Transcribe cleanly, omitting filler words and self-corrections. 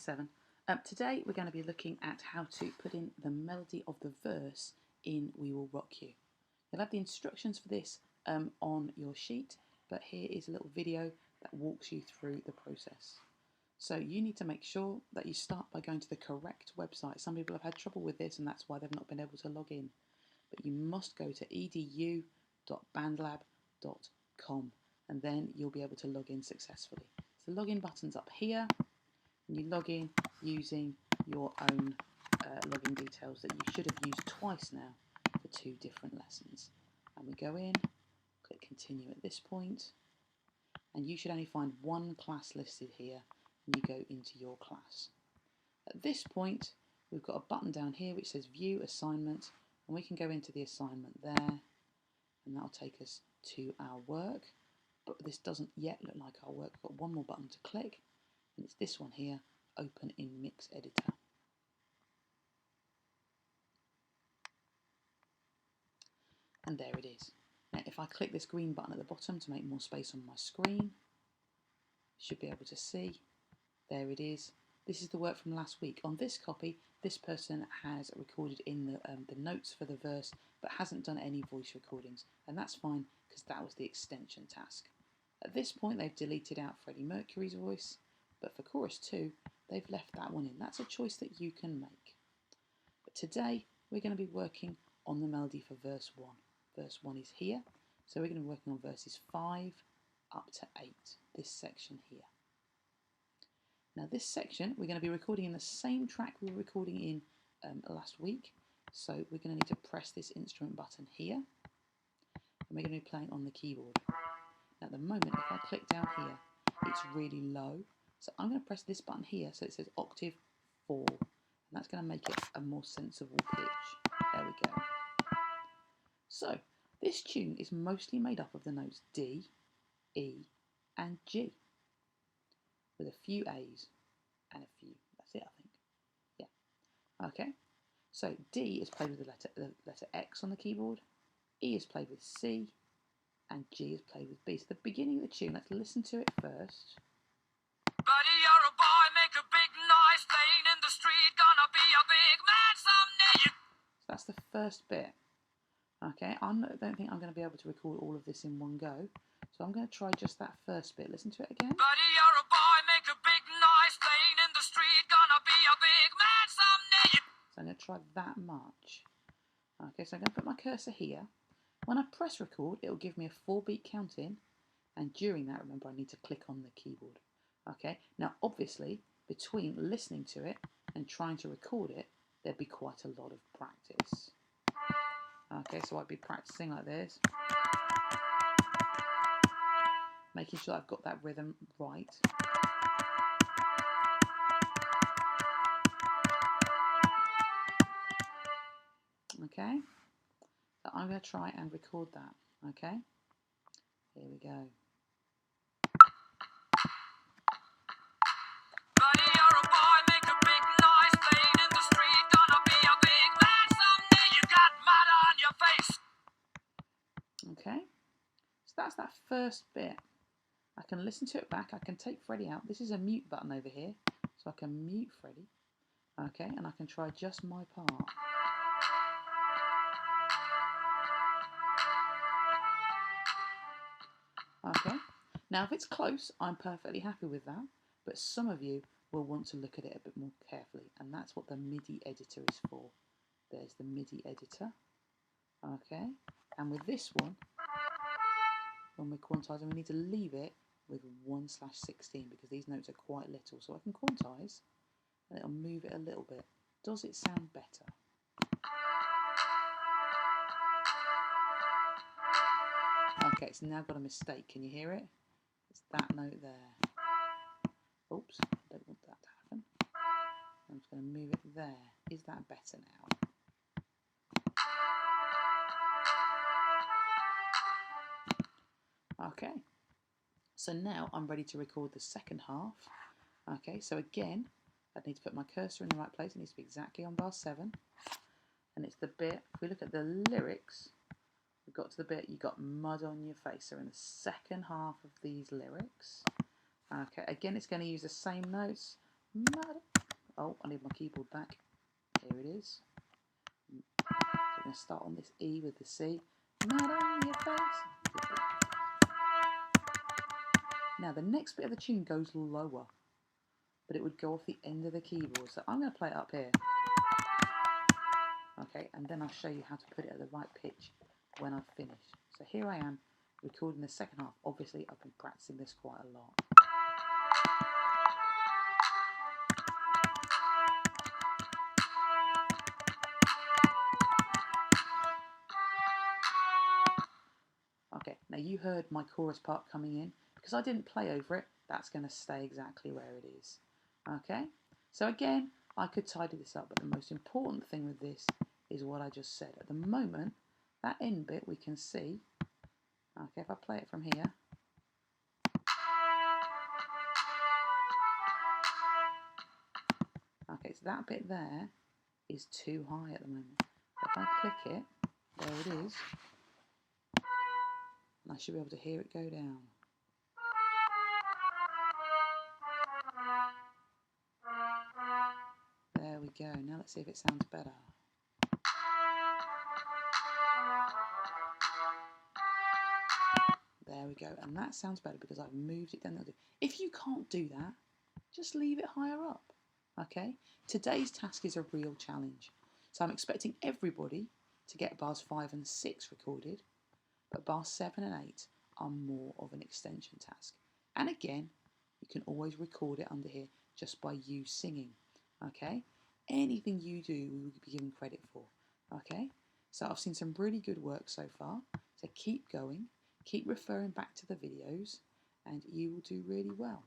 7. Today we're going to be looking at how to put in the melody of the verse in We Will Rock You. You'll have the instructions for this on your sheet, but here is a little video that walks you through the process. So you need to make sure that you start by going to the correct website. Some people have had trouble with this and that's why they've not been able to log in. But you must go to edu.bandlab.com and then you'll be able to log in successfully. So the login button's up here. And you log in using your own login details that you should have used twice now for 2 different lessons. And we go in, click continue at this point, and you should only find one class listed here, and you go into your class. At this point, we've got a button down here which says view assignment, and we can go into the assignment there, and that'll take us to our work. But this doesn't yet look like our work. We've got one more button to click, and it's this one here, open in Mix Editor. And there it is. Now if I click this green button at the bottom to make more space on my screen, you should be able to see, there it is. This is the work from last week. On this copy, this person has recorded in the notes for the verse, but hasn't done any voice recordings, and that's fine because that was the extension task. At this point, they've deleted out Freddie Mercury's voice, but for chorus 2, they've left that one in. That's a choice that you can make. But today, we're going to be working on the melody for verse 1. Verse 1 is here, so we're going to be working on verses 5 up to 8, this section here. Now this section, we're going to be recording in the same track we were recording in last week, so we're going to need to press this instrument button here, and we're going to be playing on the keyboard. Now, at the moment, if I click down here, it's really low. So I'm going to press this button here so it says octave 4, and that's going to make it a more sensible pitch. There we go. So this tune is mostly made up of the notes D, E and G, with a few A's and a few, that's it I think. Yeah, okay. So D is played with the letter X on the keyboard, E is played with C, and G is played with B. So the beginning of the tune, let's listen to it first. Buddy, you're a boy, make a big noise, playing in the street, gonna be a big man someday. So that's the first bit. Okay, I don't think I'm going to be able to record all of this in one go, so I'm going to try just that first bit. Listen to it again. Buddy, you're a boy, make a big noise, playing in the street, gonna be a big man someday. So I'm going to try that much. Okay, so I'm going to put my cursor here. When I press record, it will give me a 4-beat count in, and during that, remember, I need to click on the keyboard. Okay, now obviously, between listening to it and trying to record it, there'd be quite a lot of practice. Okay, so I'd be practicing like this, making sure I've got that rhythm right. Okay, so I'm going to try and record that. Okay, here we go. Buddy, you're a boy, make a big noise, playing in the street, gonna be a big man someday. You got mud on your face. Okay, so that's that first bit. I can listen to it back, I can take Freddie out. This is a mute button over here, so I can mute Freddie. Okay, and I can try just my part. Okay, now if it's close, I'm perfectly happy with that, but some of you will want to look at it a bit more carefully, and that's what the MIDI editor is for. There's the MIDI editor. Okay, and with this one, when we're quantizing, we need to leave it with 1/16 because these notes are quite little. So I can quantize and it'll move it a little bit. Does it sound better? Okay, it's now got a mistake. Can you hear it? It's that note there. Oops, I don't want that to happen. I'm just going to move it there. Is that better now? Okay, so now I'm ready to record the second half. Okay, so again, I need to put my cursor in the right place. It needs to be exactly on bar 7. And it's the bit, if we look at the lyrics, we've got to the bit, you got mud on your face. So in the second half of these lyrics. Okay, again, it's going to use the same notes. Mud Oh, I need my keyboard back. Here it is. So we're going to start on this E with the C. Mad on your face. Now the next bit of the tune goes lower, but it would go off the end of the keyboard. So I'm going to play it up here. Okay, and then I'll show you how to put it at the right pitch when I've finished. So here I am recording the second half. Obviously I've been practicing this quite a lot. Okay, now you heard my chorus part coming in. Because I didn't play over it, that's going to stay exactly where it is. Okay, so again, I could tidy this up, but the most important thing with this is what I just said. At the moment, that end bit we can see. Okay, if I play it from here. Okay, so that bit there is too high at the moment. If I click it, there it is. And I should be able to hear it go down. There we go. Now let's see if it sounds better. There we go. And that sounds better because I've moved it down. If you can't do that, just leave it higher up. Okay? Today's task is a real challenge. So I'm expecting everybody to get bars 5 and 6 recorded, but bars 7 and 8 are more of an extension task. And again, you can always record it under here just by you singing. Okay? Anything you do, we will be given credit for. Okay? So I've seen some really good work so far. So keep going, keep referring back to the videos, and you will do really well.